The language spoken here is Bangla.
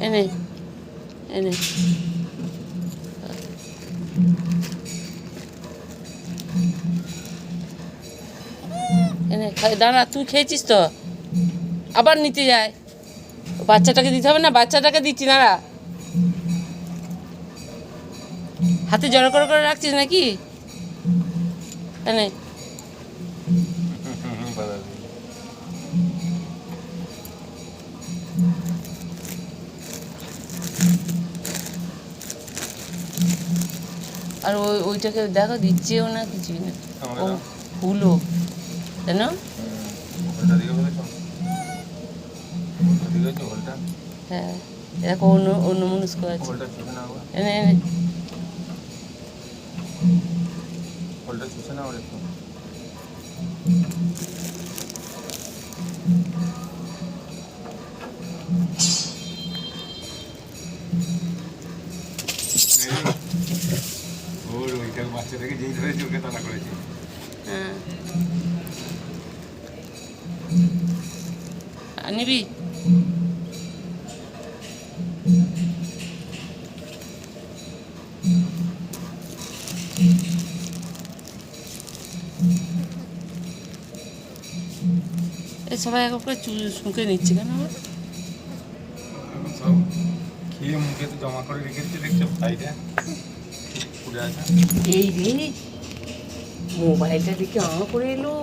এনে এনে এনে দাঁড়া, তুই খেয়েছিস তো, আবার নিতে যায়। বাচ্চাটাকে দিতে হবে না, বাচ্চাটাকে দিচ্ছি, দাঁড়া। হাতে জড়ো করে করে রাখছিস নাকি? এনে আর ওইটাকে দেখো, দিচ্ছেও না কিছুই না, ও হুলো কেন? হ্যাঁ, এরকম অন্য মনস্ক আছে। এনে এনে বাচ্চাটাকে যেই ধরেছে ওকে তাড়া করেছে। হ্যাঁ, নিবি? এই সবাই এক করে চুল শুঁকে নিচ্ছে কেন আবার? সব খেয়ে মুখে তো জমা করে রেখেছে, দেখছো ভাইটা পুড়ে আছে। এই রে, মোবাইলটা দেখে করে এলো।